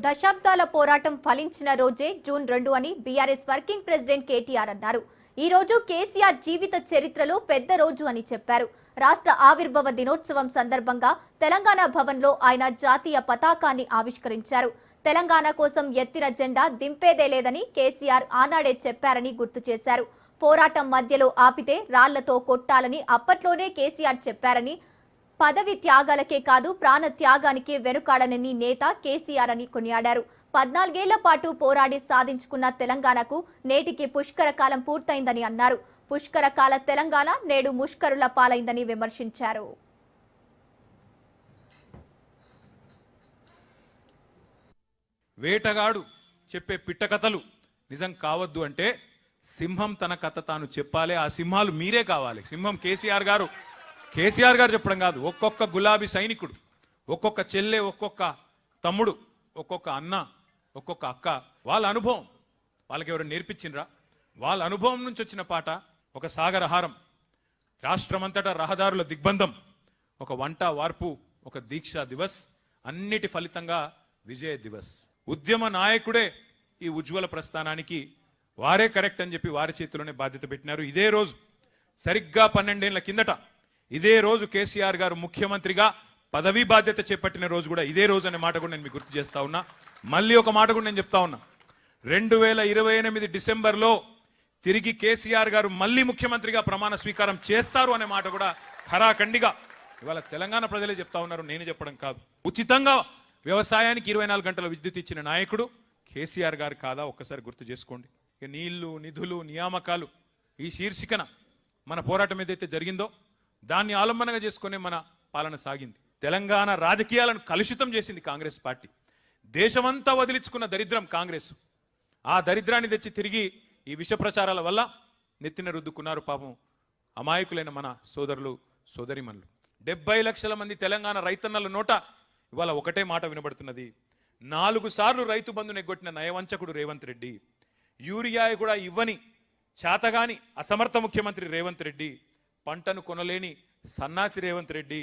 దశాబ్దాల పోరాటం ఫలించిన రోజే జూన్ 2 అని బీఆర్ఎస్ వర్కింగ్ ప్రెసిడెంట్ కేటీఆర్ అన్నారు. ఈ రోజు కేసీఆర్ జీవిత చరిత్రలో పెద్ద రోజు అని చెప్పారు. రాష్ట్ర ఆవిర్భావ దినోత్సవం సందర్భంగా తెలంగాణ భవన్లో ఆయన జాతీయ పతాకాన్ని ఆవిష్కరించారు. తెలంగాణ కోసం ఎత్తిన జెండా దింపేదే లేదని కేసీఆర్ ఆనాడే చెప్పారని గుర్తు చేశారు. పోరాటం మధ్యలో ఆపితే రాళ్లతో కొట్టాలని అప్పట్లోనే కేసీఆర్ చెప్పారని, పదవి త్యాగాలకే కాదు ప్రాణ త్యాగానికి వెనుకాడనని నేత కేసీఆర్ అని కొనియాడారు. 14 ఏళ్ల పాటు పోరాడి సాధించుకున్న తెలంగాణకు నేటికి పుష్కర కాలం పూర్తయిందని అన్నారు. పుష్కర కాల తెలంగాణ నేడు ముష్కరుల పాలైందని విమర్శించారు. వేటగాడు చెప్పే పిట్టకథలు నిజం కావద్దు అంటే సింహం తన కథ తాను చెప్పాలి. ఆ సింహాలు మీరే కావాలి. సింహం కేసీఆర్ గారు చెప్పడం కాదు. ఒక్కొక్క గులాబీ సైనికుడు, ఒక్కొక్క చెల్లె, ఒక్కొక్క తమ్ముడు, ఒక్కొక్క అన్న, ఒక్కొక్క అక్క, వాళ్ళ అనుభవం వాళ్ళకి ఎవరు నేర్పించిండ్రా? వాళ్ళ అనుభవం నుంచి వచ్చిన పాట ఒక సాగరహారం, రాష్ట్రమంతటా రహదారుల దిగ్బంధం, ఒక వంట వార్పు, ఒక దీక్షా దివస్, అన్నిటి ఫలితంగా విజయ దివస్. ఉద్యమ నాయకుడే ఈ ఉజ్వల ప్రస్థానానికి వారే కరెక్ట్ అని చెప్పి వారి చేతిలోనే బాధ్యత పెట్టినారు. ఇదే రోజు సరిగ్గా 12 ఏళ్ల కిందట ఇదే రోజు కేసీఆర్ గారు ముఖ్యమంత్రిగా పదవీ బాధ్యత చేపట్టిన రోజు కూడా ఇదే రోజు అనే మాట కూడా నేను మీకు గుర్తు చేస్తా ఉన్నా. మళ్ళీ ఒక మాట కూడా నేను చెప్తా ఉన్నా. 2028 డిసెంబర్లో తిరిగి కేసీఆర్ గారు మళ్ళీ ముఖ్యమంత్రిగా ప్రమాణ స్వీకారం చేస్తారు అనే మాట కూడా ఖరాఖండిగా ఇవాళ తెలంగాణ ప్రజలే చెప్తా ఉన్నారు, నేను చెప్పడం కాదు. ఉచితంగా వ్యవసాయానికి 24 గంటల విద్యుత్ ఇచ్చిన నాయకుడు కేసీఆర్ గారు కాదా? ఒక్కసారి గుర్తు చేసుకోండి. ఇక నీళ్లు, నిధులు, నియామకాలు ఈ శీర్షికన మన పోరాటం ఏదైతే జరిగిందో దాన్ని ఆలంబనగా చేసుకునే మన పాలన సాగింది. తెలంగాణ రాజకీయాలను కలుషితం చేసింది కాంగ్రెస్ పార్టీ. దేశమంతా వదిలించుకున్న దరిద్రం కాంగ్రెస్. ఆ దరిద్రాన్ని తెచ్చి తిరిగి ఈ విష ప్రచారాల వల్ల నెత్తిన రుద్దుకున్నారు పాపం అమాయకులైన మన సోదరులు సోదరిమణులు. 70 లక్షల మంది తెలంగాణ రైతన్నల నోట ఇవాళ ఒకటే మాట వినబడుతున్నది. 4 సార్లు రైతు బంధును ఎగ్గొట్టిన నయవంచకుడు రేవంత్ రెడ్డి, యూరియా కూడా ఇవ్వని చేతగాని అసమర్థ ముఖ్యమంత్రి రేవంత్ రెడ్డి, పంటను కొనలేని సన్నాసి రేవంత్ రెడ్డి,